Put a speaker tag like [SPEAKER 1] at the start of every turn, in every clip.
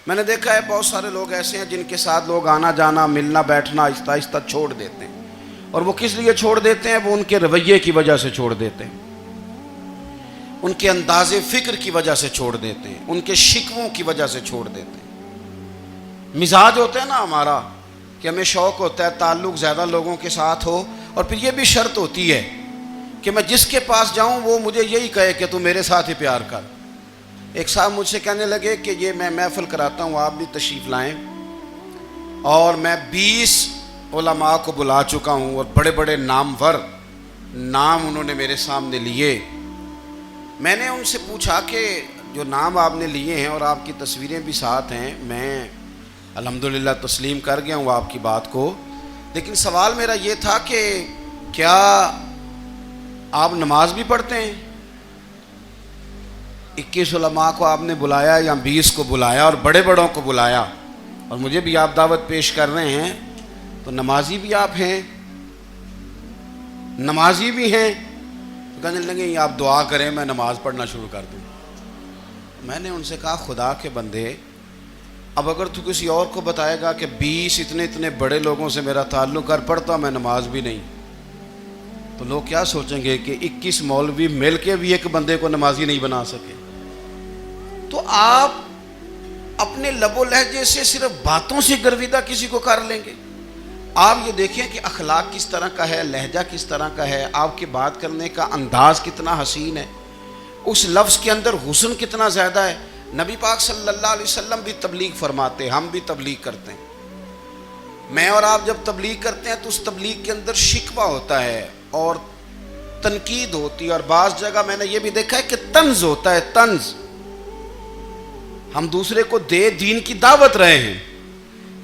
[SPEAKER 1] میں نے دیکھا ہے بہت سارے لوگ ایسے ہیں جن کے ساتھ لوگ آنا جانا ملنا بیٹھنا آہستہ آہستہ چھوڑ دیتے ہیں، اور وہ کس لیے چھوڑ دیتے ہیں؟ وہ ان کے رویے کی وجہ سے چھوڑ دیتے ہیں، ان کے انداز فکر کی وجہ سے چھوڑ دیتے ہیں، ان کے شکووں کی وجہ سے چھوڑ دیتے ہیں۔ مزاج ہوتا ہے نا ہمارا کہ ہمیں شوق ہوتا ہے تعلق زیادہ لوگوں کے ساتھ ہو، اور پھر یہ بھی شرط ہوتی ہے کہ میں جس کے پاس جاؤں وہ مجھے یہی کہے کہ تو میرے ساتھ ہی پیار کر۔ ایک صاحب مجھ سے کہنے لگے کہ یہ میں محفل کراتا ہوں، آپ بھی تشریف لائیں، اور میں 20 علماء کو بلا چکا ہوں، اور بڑے بڑے نامور نام انہوں نے میرے سامنے لیے۔ میں نے ان سے پوچھا کہ جو نام آپ نے لیے ہیں اور آپ کی تصویریں بھی ساتھ ہیں، میں الحمدللہ تسلیم کر گیا ہوں آپ کی بات کو، لیکن سوال میرا یہ تھا کہ کیا آپ نماز بھی پڑھتے ہیں؟ 21 علماء کو آپ نے بلایا یا 20 کو بلایا اور بڑے بڑوں کو بلایا، اور مجھے بھی آپ دعوت پیش کر رہے ہیں، تو نمازی بھی آپ ہیں؟ نمازی بھی ہیں؟ تو کہنے لگے آپ دعا کریں میں نماز پڑھنا شروع کر دوں۔ میں نے ان سے کہا خدا کے بندے، اب اگر تو کسی اور کو بتائے گا کہ 20 اتنے بڑے لوگوں سے میرا تعلق کر پڑتا میں نماز بھی نہیں، تو لوگ کیا سوچیں گے کہ 21 مولوی مل کے بھی ایک بندے کو نمازی نہیں بنا سکے۔ تو آپ اپنے لب و لہجے سے صرف باتوں سے گرویدہ کسی کو کر لیں گے؟ آپ یہ دیکھیں کہ اخلاق کس طرح کا ہے، لہجہ کس طرح کا ہے، آپ کے بات کرنے کا انداز کتنا حسین ہے، اس لفظ کے اندر حسن کتنا زیادہ ہے۔ نبی پاک صلی اللہ علیہ وسلم بھی تبلیغ فرماتے، ہم بھی تبلیغ کرتے ہیں۔ میں اور آپ جب تبلیغ کرتے ہیں تو اس تبلیغ کے اندر شکوہ ہوتا ہے اور تنقید ہوتی ہے، اور بعض جگہ میں نے یہ بھی دیکھا ہے کہ طنز ہوتا ہے، طنز۔ ہم دوسرے کو دین کی دعوت رہے ہیں،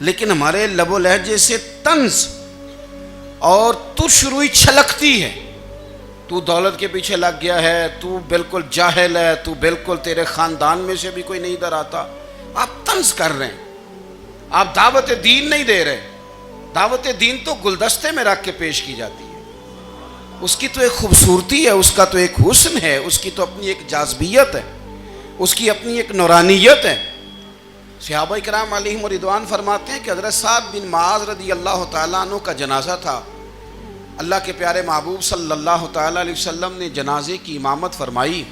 [SPEAKER 1] لیکن ہمارے لب و لہجے سے طنز اور تش روئی چھلکتی ہے۔ تو دولت کے پیچھے لگ گیا ہے، تو بالکل جاہل ہے، تو بالکل تیرے خاندان میں سے بھی کوئی نہیں ادھر آتا۔ آپ طنز کر رہے ہیں، آپ دعوت دین نہیں دے رہے۔ دعوت دین تو گلدستے میں رکھ کے پیش کی جاتی ہے، اس کی تو ایک خوبصورتی ہے، اس کا تو ایک حسن ہے، اس کی تو اپنی ایک جاذبیت ہے، اس کی اپنی ایک نورانیت ہے۔ صحابہ کرام علیہم رضوان فرماتے ہیں کہ حضرت سعد بن معاذ رضی اللہ تعالیٰ عنہ کا جنازہ تھا، اللہ کے پیارے محبوب صلی اللہ تعالیٰ علیہ وسلم نے جنازے کی امامت فرمائی،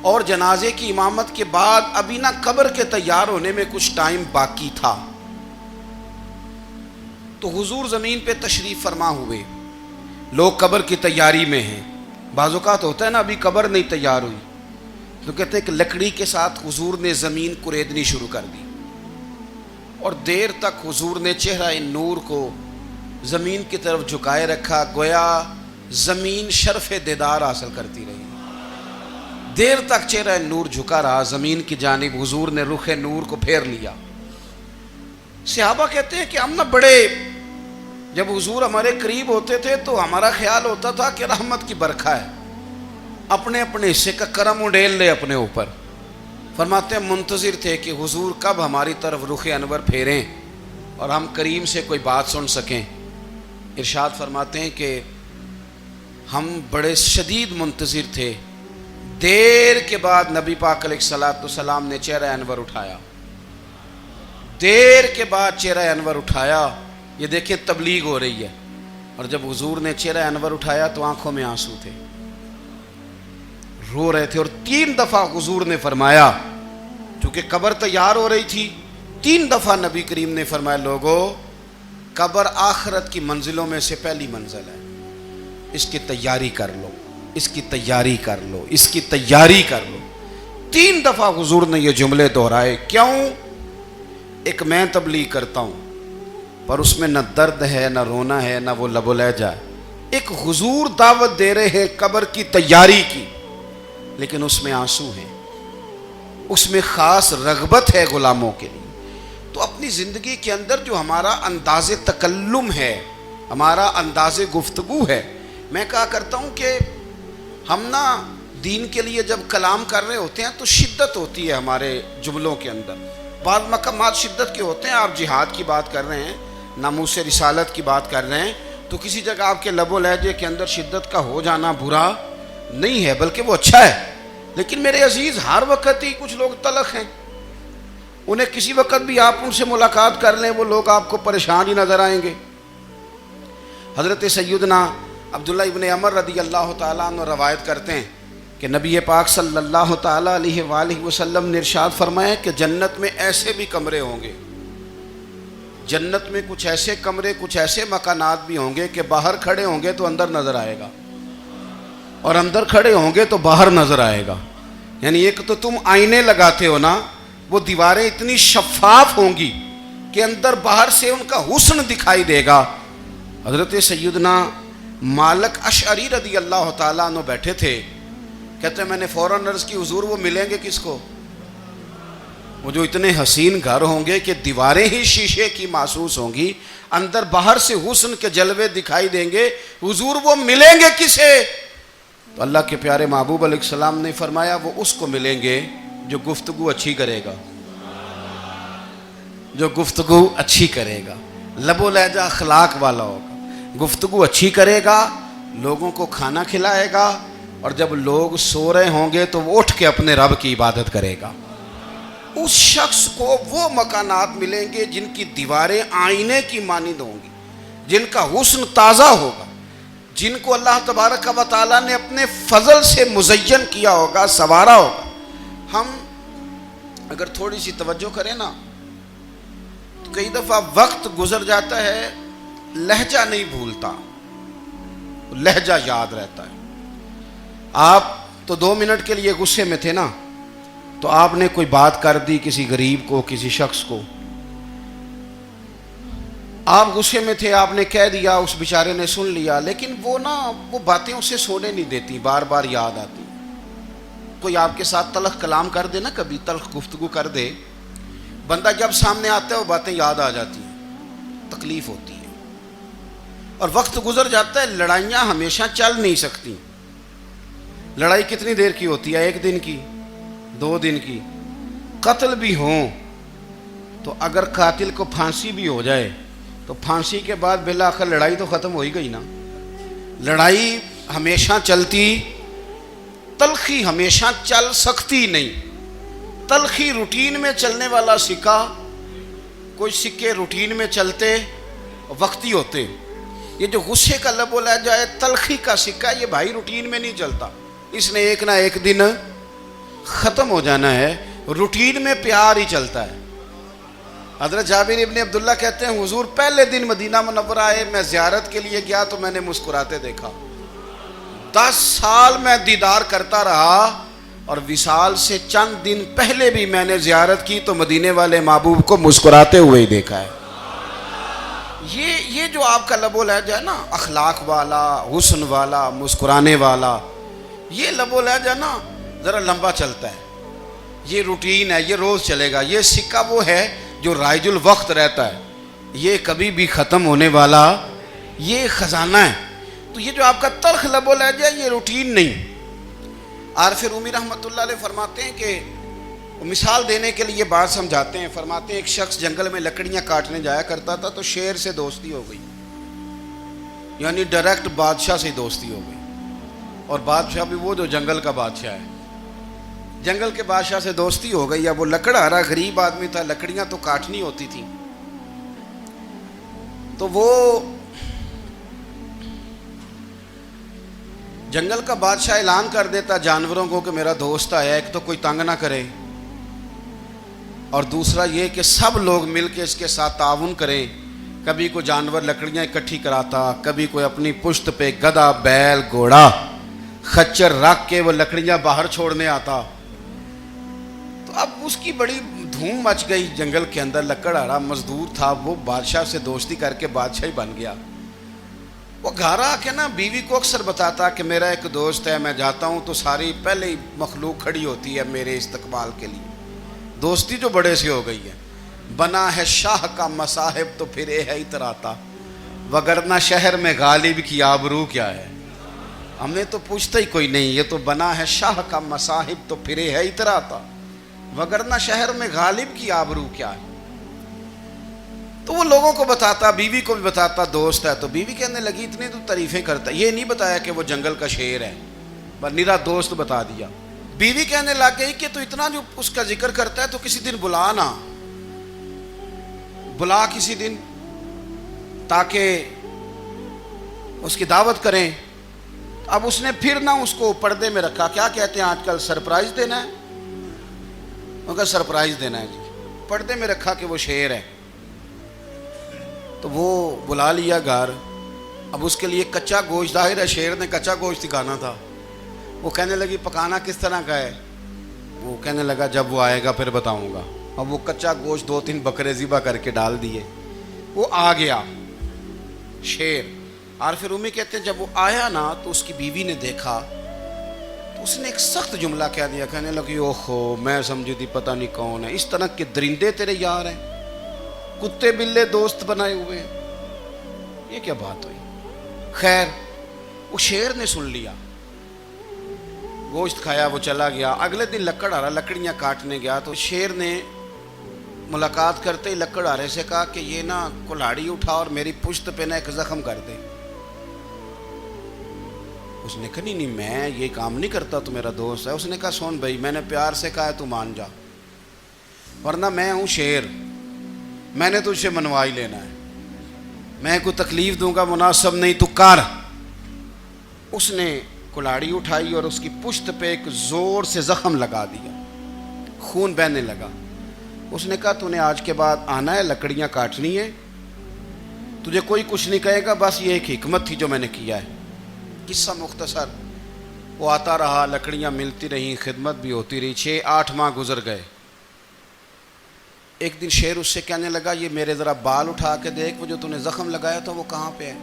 [SPEAKER 1] اور جنازے کی امامت کے بعد ابھی نہ قبر کے تیار ہونے میں کچھ ٹائم باقی تھا، تو حضور زمین پہ تشریف فرما ہوئے، لوگ قبر کی تیاری میں ہیں۔ بعض اوقات ہوتا ہے نا ابھی قبر نہیں تیار ہوئی، تو کہتے ہیں کہ لکڑی کے ساتھ حضور نے زمین کوریدنی شروع کر دی، اور دیر تک حضور نے چہرہ نور کو زمین کی طرف جھکائے رکھا، گویا زمین شرف دیدار حاصل کرتی رہی۔ دیر تک چہرہ نور جھکا رہا زمین کی جانب، حضور نے رخ نور کو پھیر لیا۔ صحابہ کہتے ہیں کہ ہم نہ بڑے، جب حضور ہمارے قریب ہوتے تھے تو ہمارا خیال ہوتا تھا کہ رحمت کی برکھا ہے، اپنے اپنے حصے کا کرم اڈیل لے اپنے اوپر۔ فرماتے ہیں منتظر تھے کہ حضور کب ہماری طرف رخ انور پھیریں اور ہم کریم سے کوئی بات سن سکیں۔ ارشاد فرماتے ہیں کہ ہم بڑے شدید منتظر تھے، دیر کے بعد نبی پاک علیہ الصلوۃ والسلام نے چہرہ انور اٹھایا، دیر کے بعد چہرہ انور اٹھایا۔ یہ دیکھیں تبلیغ ہو رہی ہے، اور جب حضور نے چہرہ انور اٹھایا تو آنکھوں میں آنسو تھے، رو رہے تھے، اور 3 دفعہ حضور نے فرمایا، چونکہ قبر تیار ہو رہی تھی، 3 دفعہ نبی کریم نے فرمایا لوگو قبر آخرت کی منزلوں میں سے پہلی منزل ہے، اس کی تیاری کر لو، اس کی تیاری کر لو، اس کی تیاری کر لو۔ 3 دفعہ حضور نے یہ جملے دہرائے۔ کیوں؟ ایک میں تبلیغ کرتا ہوں پر اس میں نہ درد ہے، نہ رونا ہے، نہ وہ لب و لہجہ ہے۔ ایک حضور دعوت دے رہے ہیں قبر کی تیاری کی، لیکن اس میں آنسو ہیں، اس میں خاص رغبت ہے غلاموں کے لیے۔ تو اپنی زندگی کے اندر جو ہمارا انداز تکلم ہے، ہمارا انداز گفتگو ہے، میں کہا کرتا ہوں کہ ہم نا دین کے لیے جب کلام کر رہے ہوتے ہیں تو شدت ہوتی ہے ہمارے جملوں کے اندر، بعض مقامات شدت کے ہوتے ہیں۔ آپ جہاد کی بات کر رہے ہیں، ناموس رسالت کی بات کر رہے ہیں، تو کسی جگہ آپ کے لب و لہجے کے اندر شدت کا ہو جانا برا نہیں ہے، بلکہ وہ اچھا ہے۔ لیکن میرے عزیز ہر وقت ہی کچھ لوگ تلخ ہیں، انہیں کسی وقت بھی آپ ان سے ملاقات کر لیں وہ لوگ آپ کو پریشان ہی نظر آئیں گے۔ حضرت سیدنا عبداللہ ابن عمر رضی اللہ تعالیٰ عنہ روایت کرتے ہیں کہ نبی پاک صلی اللہ تعالیٰ علیہ وآلہ وسلم نے ارشاد فرمایا کہ جنت میں ایسے بھی کمرے ہوں گے، جنت میں کچھ ایسے کمرے، کچھ ایسے مکانات بھی ہوں گے کہ باہر کھڑے ہوں گے تو اندر نظر آئے گا، اور اندر کھڑے ہوں گے تو باہر نظر آئے گا۔ یعنی ایک تو تم آئینے لگاتے ہو نا، وہ دیواریں اتنی شفاف ہوں گی کہ اندر باہر سے ان کا حسن دکھائی دے گا۔ حضرت سیدنا مالک اشعری رضی اللہ تعالیٰ عنہ بیٹھے تھے، کہتے ہیں میں نے فوراً عرض کی حضور وہ ملیں گے کس کو؟ وہ جو اتنے حسین گھر ہوں گے کہ دیواریں ہی شیشے کی محسوس ہوں گی، اندر باہر سے حسن کے جلوے دکھائی دیں گے، حضور وہ ملیں گے کسے؟ تو اللہ کے پیارے محبوب علیہ السلام نے فرمایا وہ اس کو ملیں گے جو گفتگو اچھی کرے گا، جو گفتگو اچھی کرے گا، لب و لہجہ اخلاق والا ہوگا، گفتگو اچھی کرے گا، لوگوں کو کھانا کھلائے گا، اور جب لوگ سو رہے ہوں گے تو وہ اٹھ کے اپنے رب کی عبادت کرے گا۔ اس شخص کو وہ مکانات ملیں گے جن کی دیواریں آئینے کی مانند ہوں گی، جن کا حسن تازہ ہوگا، جن کو اللہ تبارک و تعالیٰ نے اپنے فضل سے مزین کیا ہوگا، سنوارا ہوگا۔ ہم اگر تھوڑی سی توجہ کریں نا تو کئی دفعہ وقت گزر جاتا ہے، لہجہ نہیں بھولتا، لہجہ یاد رہتا ہے۔ آپ تو 2 منٹ کے لیے غصے میں تھے نا، تو آپ نے کوئی بات کر دی کسی غریب کو، کسی شخص کو، آپ غصے میں تھے، آپ نے کہہ دیا، اس بیچارے نے سن لیا، لیکن وہ باتیں اسے سونے نہیں دیتی، بار بار یاد آتی۔ کوئی آپ کے ساتھ تلخ کلام کر دے نا، کبھی تلخ گفتگو کر دے، بندہ جب سامنے آتا ہے وہ باتیں یاد آ جاتی ہیں، تکلیف ہوتی ہے، اور وقت گزر جاتا ہے۔ لڑائیاں ہمیشہ چل نہیں سکتی۔ لڑائی کتنی دیر کی ہوتی ہے؟ 1 دن کی، 2 دن کی۔ قتل بھی ہوں تو اگر قاتل کو پھانسی بھی ہو جائے تو پھانسی کے بعد بالآخر لڑائی تو ختم ہو ہی گئی نا۔ لڑائی ہمیشہ چلتی، تلخی ہمیشہ چل سکتی نہیں۔ تلخی روٹین میں چلنے والا سکہ، کوئی سکے روٹین میں چلتے وقتی ہوتے، یہ جو غصے کا لب و لہجہ ہے، تلخی کا سکہ، یہ بھائی روٹین میں نہیں چلتا، اس نے ایک نہ ایک دن ختم ہو جانا ہے۔ روٹین میں پیار ہی چلتا ہے۔ حضرت جابر ابن عبداللہ کہتے ہیں حضور پہلے دن مدینہ منورہ آئے، میں زیارت کے لیے گیا تو میں نے مسکراتے دیکھا۔ 10 سال میں دیدار کرتا رہا، اور وصال سے چند دن پہلے بھی میں نے زیارت کی تو مدینے والے محبوب کو مسکراتے ہوئے ہی دیکھا ہے۔ یہ جو آپ کا لب و لہجہ ہے نا، اخلاق والا، حسن والا، مسکرانے والا، یہ لب و لہجہ نا ذرا لمبا چلتا ہے، یہ روٹین ہے، یہ روز چلے گا۔ یہ سکہ وہ ہے جو رائج الوقت رہتا ہے، یہ کبھی بھی ختم ہونے والا یہ خزانہ ہے۔ تو یہ جو آپ کا تلخ لب و لہجہ ہے، یہ روٹین نہیں۔ عارف رومی رحمۃ اللہ علیہ فرماتے ہیں کہ مثال دینے کے لیے بات سمجھاتے ہیں، فرماتے ہیں ایک شخص جنگل میں لکڑیاں کاٹنے جایا کرتا تھا تو شیر سے دوستی ہو گئی، یعنی ڈائریکٹ بادشاہ سے دوستی ہو گئی، اور بادشاہ بھی وہ جو جنگل کا بادشاہ ہے، جنگل کے بادشاہ سے دوستی ہو گئی۔ اب وہ لکڑہارا غریب آدمی تھا، لکڑیاں تو کاٹنی ہوتی تھیں، تو وہ جنگل کا بادشاہ اعلان کر دیتا جانوروں کو کہ میرا دوست آیا، ایک تو کوئی تنگ نہ کرے، اور دوسرا یہ کہ سب لوگ مل کے اس کے ساتھ تعاون کریں۔ کبھی کوئی جانور لکڑیاں اکٹھی کراتا، کبھی کوئی اپنی پشت پہ گدھا، بیل، گھوڑا، خچر رکھ کے وہ لکڑیاں باہر چھوڑنے آتا۔ تو اب اس کی بڑی دھوم مچ گئی جنگل کے اندر، لکڑہارا مزدور تھا، وہ بادشاہ سے دوستی کر کے بادشاہ ہی بن گیا۔ وہ گھر آ کے نا بیوی کو اکثر بتاتا کہ میرا ایک دوست ہے، میں جاتا ہوں تو ساری پہلے ہی مخلوق کھڑی ہوتی ہے میرے استقبال کے لیے۔ دوستی جو بڑے سے ہو گئی ہے۔ بنا ہے شاہ کا مصاحب تو پھر اے ہے اتراتا، وگرنہ شہر میں غالب کی آبرو کیا ہے۔ ہم نے تو پوچھتا ہی کوئی نہیں، یہ تو بنا ہے شاہ کا مصاحب تو پھر اے ہے اتراتا، وگرنہ شہر میں غالب کی آبرو کیا ہے۔ تو وہ لوگوں کو بتاتا، بیوی کو بھی بتاتا دوست ہے، تو بیوی کہنے لگی اتنی تو تعریفیں کرتا، یہ نہیں بتایا کہ وہ جنگل کا شیر ہے، پر نیرا دوست بتا دیا۔ بیوی کہنے لگ گئی کہ تو اتنا جو اس کا ذکر کرتا ہے تو کسی دن بلا نا، بلا کسی دن تاکہ اس کی دعوت کریں. اب اس نے پھر نہ اس کو پردے میں رکھا. کیا کہتے ہیں آج کل؟ سرپرائز دینا ہے. ان کا سرپرائز دینا ہے جی. پردے میں رکھا کہ وہ شیر ہے. تو وہ بلا لیا گھر. اب اس کے لیے کچا گوشت، ظاہر ہے شیر نے کچا گوشت کھانا تھا. وہ کہنے لگی پکانا کس طرح کا ہے؟ وہ کہنے لگا جب وہ آئے گا پھر بتاؤں گا. اب وہ کچا گوشت 2-3 بکرے ذبح کر کے ڈال دیے. وہ آ گیا شیر. اور پھر امی کہتے ہیں جب وہ آیا نا تو اس کی بیوی نے دیکھا تو اس نے ایک سخت جملہ کہہ دیا. کہنے لگی اوہو میں سمجھی تھی پتہ نہیں کون ہے. اس طرح کے درندے تیرے یار ہیں، کتے بلے دوست بنائے ہوئے ہیں. یہ کیا بات ہوئی؟ خیر وہ شیر نے سن لیا، گوشت کھایا، وہ چلا گیا. اگلے دن لکڑ آ رہا، لکڑیاں کاٹنے گیا تو شیر نے ملاقات کرتے ہی لکڑ آرے سے کہا کہ یہ نا کلاڑی اٹھا اور میری پشت پہ نا ایک زخم کر دے. اس نے کہا نہیں میں یہ کام نہیں کرتا، تو میرا دوست ہے. اس نے کہا سن بھائی میں نے پیار سے کہا ہے تو مان جا، ورنہ میں ہوں شیر، میں نے تجھ سے منوا ہی لینا ہے. میں کوئی تکلیف دوں گا مناسب نہیں، تو کر. اس نے کلاڑی اٹھائی اور اس کی پشت پہ ایک زور سے زخم لگا دیا، خون بہنے لگا. اس نے کہا تو نے آج کے بعد آنا ہے، لکڑیاں کاٹنی ہے، تجھے کوئی کچھ نہیں کہے گا، بس یہ ایک حکمت تھی جو میں نے کیا ہے. قصہ مختصر. وہ آتا رہا، لکڑیاں ملتی رہیں، خدمت بھی ہوتی رہی. 6-8 ماہ گزر گئے. ایک دن شیر اس سے کہنے لگا یہ میرے ذرا بال اٹھا کے دیکھ، وہ جو تو نے زخم لگایا تھا وہ کہاں پہ ہے؟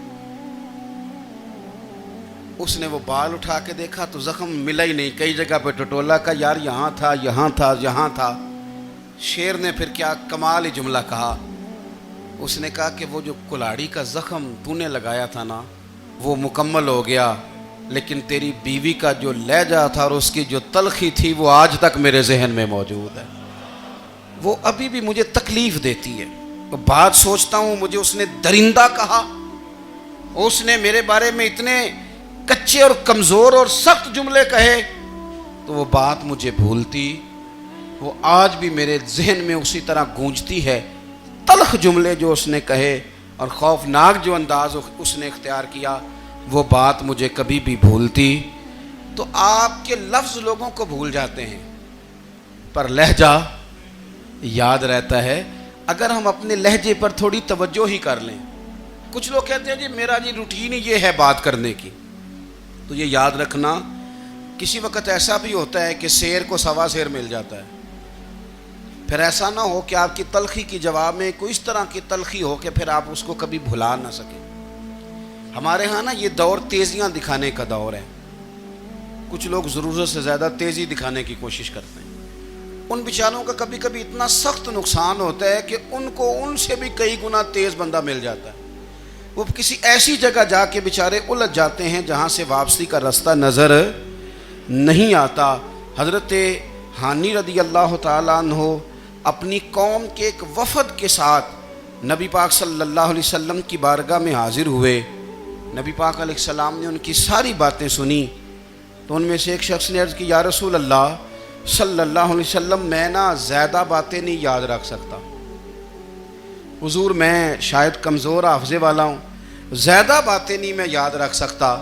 [SPEAKER 1] اس نے وہ بال اٹھا کے دیکھا تو زخم ملا ہی نہیں. کئی جگہ پہ ٹٹولا کا یار یہاں تھا یہاں تھا یہاں تھا. شیر نے پھر کیا کمال ہی جملہ کہا. اس نے کہا کہ وہ جو کلاڑی کا زخم تو نے لگایا تھا نا وہ مکمل ہو گیا، لیکن تیری بیوی کا جو لہجہ تھا اور اس کی جو تلخی تھی وہ آج تک میرے ذہن میں موجود ہے. وہ ابھی بھی مجھے تکلیف دیتی ہے. تو بات سوچتا ہوں مجھے اس نے درندہ کہا، اس نے میرے بارے میں اتنے کچے اور کمزور اور سخت جملے کہے، تو وہ بات مجھے بھولتی، وہ آج بھی میرے ذہن میں اسی طرح گونجتی ہے. تلخ جملے جو اس نے کہے اور خوفناک جو انداز اس نے اختیار کیا، وہ بات مجھے کبھی بھی بھولتی. تو آپ کے لفظ لوگوں کو بھول جاتے ہیں پر لہجہ یاد رہتا ہے اگر ہم اپنے لہجے پر تھوڑی توجہ ہی کر لیں. کچھ لوگ کہتے ہیں جی میرا جی روٹین ہی یہ ہے بات کرنے کی. تو یہ یاد رکھنا کسی وقت ایسا بھی ہوتا ہے کہ شیر کو سوا شیر مل جاتا ہے. پھر ایسا نہ ہو کہ آپ کی تلخی کی جواب میں کوئی اس طرح کی تلخی ہو کہ پھر آپ اس کو کبھی بھلا نہ سکیں. ہمارے ہاں نا یہ دور تیزیاں دکھانے کا دور ہے. کچھ لوگ ضرورت سے زیادہ تیزی دکھانے کی کوشش کرتے ہیں. ان بیچاروں کا کبھی کبھی اتنا سخت نقصان ہوتا ہے کہ ان کو ان سے بھی کئی گنا تیز بندہ مل جاتا ہے. وہ کسی ایسی جگہ جا کے بیچارے الجھ جاتے ہیں جہاں سے واپسی کا راستہ نظر نہیں آتا. حضرت حانی رضی اللہ تعالیٰ عنہ اپنی قوم کے ایک وفد کے ساتھ نبی پاک صلی اللہ علیہ وسلم کی بارگاہ میں حاضر ہوئے. نبی پاک علیہ السلام نے ان کی ساری باتیں سنی. تو ان میں سے ایک شخص نے عرض کی یا رسول اللہ صلی اللہ علیہ وسلم میں نا زیادہ باتیں نہیں یاد رکھ سکتا. حضور میں شاید کمزور حافظے والا ہوں، زیادہ باتیں نہیں میں یاد رکھ سکتا.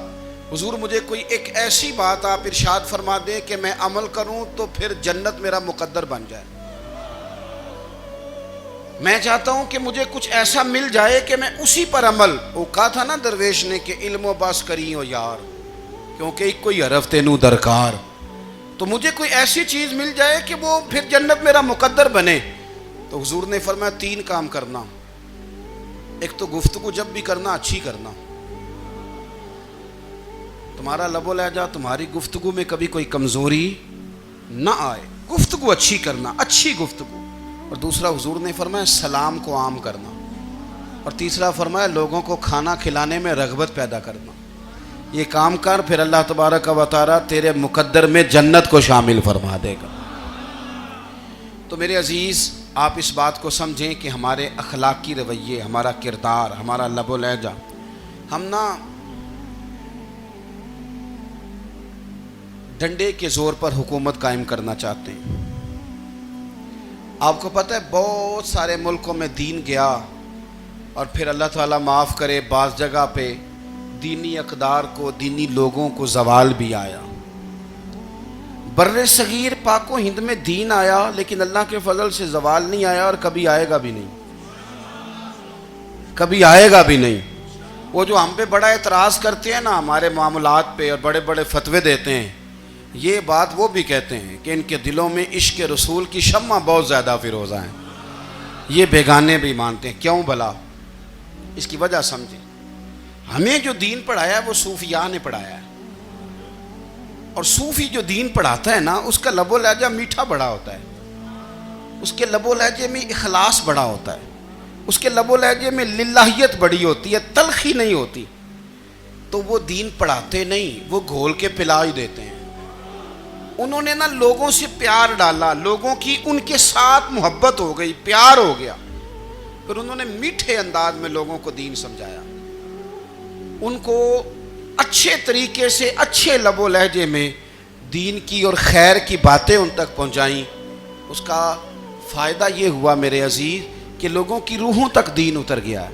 [SPEAKER 1] حضور مجھے کوئی ایک ایسی بات آپ ارشاد فرما دیں کہ میں عمل کروں تو پھر جنت میرا مقدر بن جائے. میں چاہتا ہوں کہ مجھے کچھ ایسا مل جائے کہ میں اسی پر عمل. وہ کہا تھا نا درویش نے کہ علم و بس کری ہو یار کیونکہ ایک کوئی حرف تینوں درکار. تو مجھے کوئی ایسی چیز مل جائے کہ وہ پھر جنت میرا مقدر بنے. تو حضور نے فرمایا 3 کام کرنا. ایک تو گفتگو جب بھی کرنا اچھی کرنا. تمہارا لب و لہجہ تمہاری گفتگو میں کبھی کوئی کمزوری نہ آئے. گفتگو اچھی کرنا، اچھی گفتگو. اور دوسرا حضور نے فرمایا سلام کو عام کرنا. اور تیسرا فرمایا لوگوں کو کھانا کھلانے میں رغبت پیدا کرنا. یہ کام کر پھر اللہ تبارک و تعالی تیرے مقدر میں جنت کو شامل فرما دے گا. تو میرے عزیز آپ اس بات کو سمجھیں کہ ہمارے اخلاقی رویے، ہمارا کردار، ہمارا لب و لہجہ، ہم نا ڈنڈے کے زور پر حکومت قائم کرنا چاہتے ہیں. آپ کو پتہ ہے بہت سارے ملکوں میں دین گیا اور پھر اللہ تعالیٰ معاف کرے بعض جگہ پہ دینی اقدار کو، دینی لوگوں کو زوال بھی آیا۔ بر صغیر پاک و ہند میں دین آیا لیکن اللہ کے فضل سے زوال نہیں آیا اور کبھی آئے گا بھی نہیں، کبھی آئے گا بھی نہیں۔ وہ جو ہم پہ بڑا اعتراض کرتے ہیں نا ہمارے معاملات پہ اور بڑے بڑے فتوے دیتے ہیں، یہ بات وہ بھی کہتے ہیں کہ ان کے دلوں میں عشق رسول کی شمع بہت زیادہ فیروزہ ہیں، یہ بیگانے بھی مانتے ہیں۔ کیوں بھلا؟ اس کی وجہ سمجھیں، ہمیں جو دین پڑھایا ہے وہ صوفیاء نے پڑھایا ہے، اور صوفی جو دین پڑھاتا ہے نا اس کا لب و لہجہ میٹھا بڑا ہوتا ہے، اس کے لب و لہجے میں اخلاص بڑا ہوتا ہے، اس کے لب و لہجے میں للہیت بڑی ہوتی ہے، تلخی نہیں ہوتی۔ تو وہ دین پڑھاتے نہیں، وہ گھول کے پلا ہی دیتے ہیں۔ انہوں نے نا لوگوں سے پیار ڈالا، لوگوں کی ان کے ساتھ محبت ہو گئی، پیار ہو گیا، پھر انہوں نے میٹھے انداز میں لوگوں کو دین سمجھایا، ان کو اچھے طریقے سے اچھے لب و لہجے میں دین کی اور خیر کی باتیں ان تک پہنچائیں۔ اس کا فائدہ یہ ہوا میرے عزیز کہ لوگوں کی روحوں تک دین اتر گیا ہے۔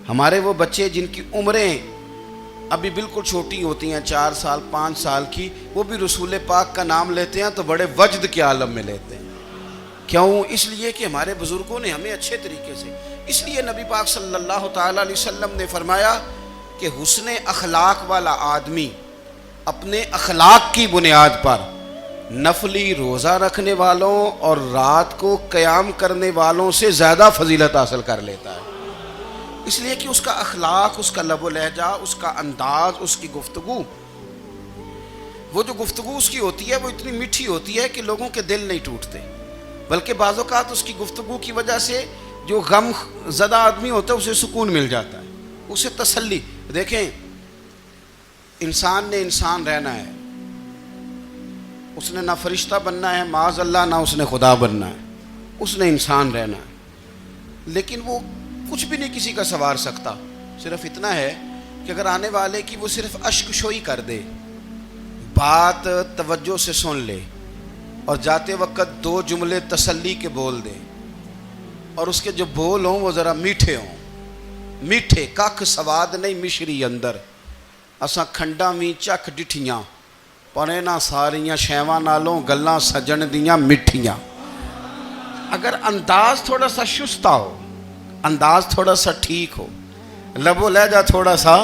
[SPEAKER 1] ہمارے وہ بچے جن کی عمریں ابھی بالکل چھوٹی ہوتی ہیں، 4 سال 5 سال کی، وہ بھی رسول پاک کا نام لیتے ہیں تو بڑے وجد کے عالم میں لیتے ہیں۔ کیوں؟ اس لیے کہ ہمارے بزرگوں نے ہمیں اچھے طریقے سے، اس لیے نبی پاک صلی اللہ تعالیٰ علیہ وسلم نے فرمایا کہ حسن اخلاق والا آدمی اپنے اخلاق کی بنیاد پر نفلی روزہ رکھنے والوں اور رات کو قیام کرنے والوں سے زیادہ فضیلت حاصل کر لیتا ہے، اس لیے کہ اس کا اخلاق، اس کا لب و لہجہ، اس کا انداز، اس کی گفتگو، وہ جو گفتگو اس کی ہوتی ہے وہ اتنی میٹھی ہوتی ہے کہ لوگوں کے دل نہیں ٹوٹتے، بلکہ بعض اوقات اس کی گفتگو کی وجہ سے جو غم زدہ آدمی ہوتا ہے اسے سکون مل جاتا ہے، اسے تسلی۔ دیکھیں، انسان نے انسان رہنا ہے، اس نے نہ فرشتہ بننا ہے معاذ اللہ، نہ اس نے خدا بننا ہے، اس نے انسان رہنا ہے، لیکن وہ کچھ بھی نہیں کسی کا سنوار سکتا، صرف اتنا ہے کہ اگر آنے والے کی وہ صرف اشک شوئی کر دے، بات توجہ سے سن لے اور جاتے وقت 2 جملے تسلی کے بول دے، اور اس کے جو بول ہوں وہ ذرا میٹھے ہوں، میٹھے، ککھ سواد نہیں مشری اندر، اساں کھنڈاں وی چکھ ڈٹھیاں پر انہاں ساریاں شیواں نالوں گلاں سجن دیاں مٹھیاں۔ اگر انداز تھوڑا سا شستہ ہو، انداز تھوڑا سا ٹھیک ہو، لب و لہجہ تھوڑا سا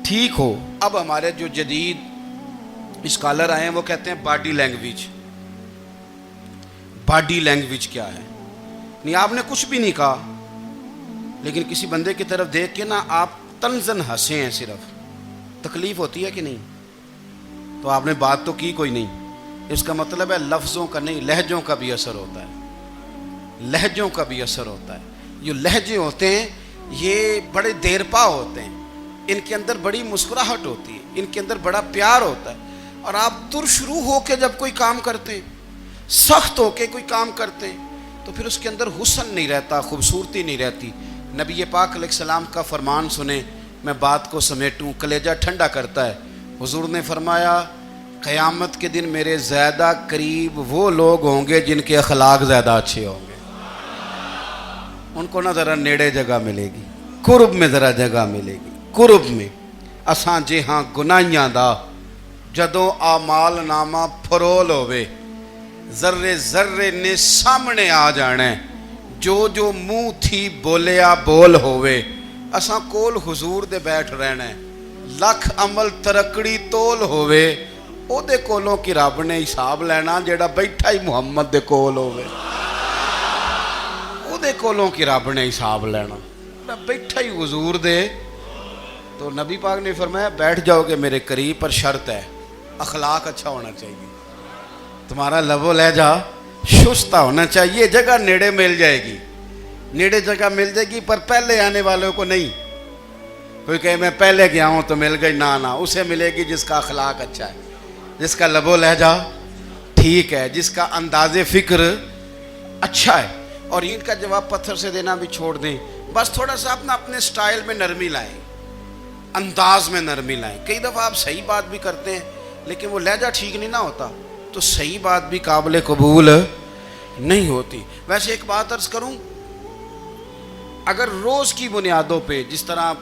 [SPEAKER 1] ٹھیک ہو۔ اب ہمارے جو جدید اسکالر آئے ہیں وہ کہتے ہیں باڈی لینگویج۔ باڈی لینگویج کیا ہے؟ نہیں، آپ نے کچھ بھی نہیں کہا لیکن کسی بندے کی طرف دیکھ کے نا آپ تنزن ہنسے ہیں، صرف تکلیف ہوتی ہے کہ نہیں؟ تو آپ نے بات تو کی کوئی نہیں، اس کا مطلب ہے لفظوں کا نہیں، لہجوں کا بھی اثر ہوتا ہے، لہجوں کا بھی اثر ہوتا ہے۔ جو لہجے ہوتے ہیں یہ بڑے دیر پا ہوتے ہیں، ان کے اندر بڑی مسکراہٹ ہوتی ہے، ان کے اندر بڑا پیار ہوتا ہے، اور آپ ترشروح ہو کے جب کوئی کام کرتے ہیں، سخت ہو کے کوئی کام کرتے ہیں، تو پھر اس کے اندر حسن نہیں رہتا، خوبصورتی نہیں رہتی۔ نبی پاک علیہ السلام کا فرمان سنیں، میں بات کو سمیٹوں، کلیجہ ٹھنڈا کرتا ہے۔ حضور نے فرمایا قیامت کے دن میرے زیادہ قریب وہ لوگ ہوں گے جن کے اخلاق زیادہ اچھے ہوں گے، ان کو نہ ذرا نیڑے جگہ ملے گی، قرب میں ذرا جگہ ملے گی، قرب میں۔ اساں جے ہاں گناہیاں دا جدوں اعمال نامہ پھرول ہوئے، ذرے ذرے نے سامنے آ جانے، جو جو منہ تھی بولیا بول ہوئے، اساں کول حضور دے بیٹھ رہنا ہے، لکھ عمل ترکڑی تول ہوئے، او دے کولوں کی رب نے حساب لینا جیڑا بیٹھا ہی محمد دے کول ہوئے، او دے کولوں کی رب نے حساب لینا، بیٹھا ہی حضور دے۔ تو نبی پاک نے فرمایا بیٹھ جاؤ گے میرے قریب، پر شرط ہے اخلاق اچھا ہونا چاہیے، تمہارا لب و لہجہ شستہ ہونا چاہیے، جگہ نیڑے مل جائے گی، نیڑے جگہ مل جائے گی، پر پہلے آنے والوں کو نہیں۔ کوئی کہے میں پہلے گیا ہوں تو مل گئی، نہ اسے ملے گی جس کا اخلاق اچھا ہے، جس کا لب و لہجہ ٹھیک ہے، جس کا انداز فکر اچھا ہے۔ اور ان کا جواب پتھر سے دینا بھی چھوڑ دیں، بس تھوڑا سا اپنے سٹائل میں نرمی لائیں، انداز میں نرمی لائیں۔ کئی دفعہ آپ صحیح بات بھی کرتے ہیں لیکن وہ لہجہ ٹھیک نہیں نہ ہوتا، تو صحیح بات بھی قابل قبول نہیں ہوتی۔ ویسے ایک بات عرض کروں، اگر روز کی بنیادوں پہ جس طرح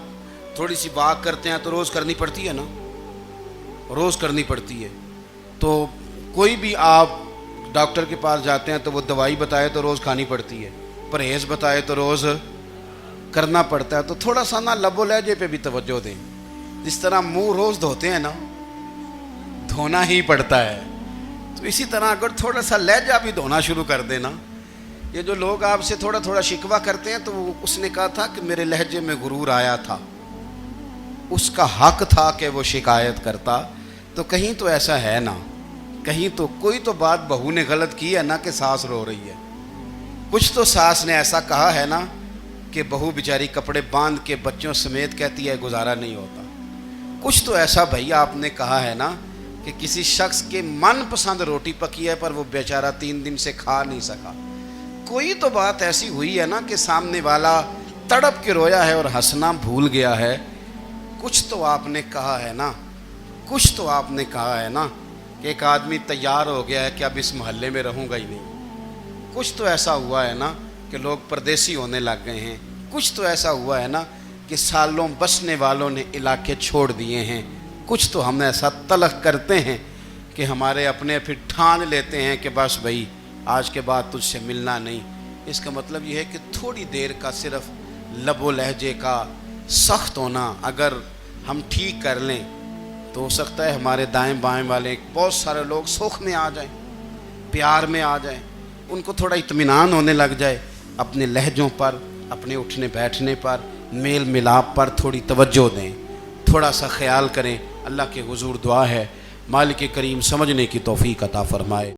[SPEAKER 1] تھوڑی سی واک کرتے ہیں تو روز کرنی پڑتی ہے نا، روز کرنی پڑتی ہے، تو کوئی بھی آپ ڈاکٹر کے پاس جاتے ہیں تو وہ دوائی بتائے تو روز کھانی پڑتی ہے، پرہیز بتائے تو روز کرنا پڑتا ہے، تو تھوڑا سا نا لب و لہجے پہ بھی توجہ دیں۔ جس طرح منہ روز دھوتے ہیں نا، دھونا ہی پڑتا ہے، تو اسی طرح اگر تھوڑا سا لہجہ بھی دھونا شروع کر دیں نا، یہ جو لوگ آپ سے تھوڑا تھوڑا شکوہ کرتے ہیں، تو اس نے کہا تھا کہ میرے لہجے میں غرور آیا تھا، اس کا حق تھا کہ وہ شکایت کرتا، تو کہیں تو ایسا ہے نا، کہیں تو کوئی تو بات بہو نے غلط کی ہے نا کہ ساس رو رہی ہے، کچھ تو ساس نے ایسا کہا ہے نا کہ بہو بیچاری کپڑے باندھ کے بچوں سمیت کہتی ہے گزارا نہیں ہوتا، کچھ تو ایسا بھائی آپ نے کہا ہے نا کہ کسی شخص کے من پسند روٹی پکی ہے پر وہ بیچارہ 3 دن سے کھا نہیں سکا، کوئی تو بات ایسی ہوئی ہے نا کہ سامنے والا تڑپ کے رویا ہے اور ہنسنا بھول گیا ہے، کچھ تو آپ نے کہا ہے نا، کچھ تو آپ نے کہا ہے نا کہ ایک آدمی تیار ہو گیا ہے کہ اب اس محلے میں رہوں گا ہی نہیں، کچھ تو ایسا ہوا ہے نا کہ لوگ پردیسی ہونے لگ گئے ہیں، کچھ تو ایسا ہوا ہے نا کہ سالوں بسنے والوں نے علاقے چھوڑ دیے ہیں، کچھ تو ہم ایسا تلخ کرتے ہیں کہ ہمارے اپنے پھر ٹھان لیتے ہیں کہ بس بھائی آج کے بعد تجھ سے ملنا نہیں۔ اس کا مطلب یہ ہے کہ تھوڑی دیر کا صرف لب و لہجے کا سخت ہونا اگر ہم ٹھیک کر لیں تو ہو سکتا ہے ہمارے دائیں بائیں والے بہت سارے لوگ سوکھ میں آ جائیں، پیار میں آ جائیں، ان کو تھوڑا اطمینان ہونے لگ جائے، اپنے لہجوں پر، اپنے اٹھنے بیٹھنے پر، میل ملاپ پر تھوڑی توجہ دیں، تھوڑا سا خیال کریں۔ اللہ کے حضور دعا ہے مالک کریم سمجھنے کی توفیق عطا فرمائے۔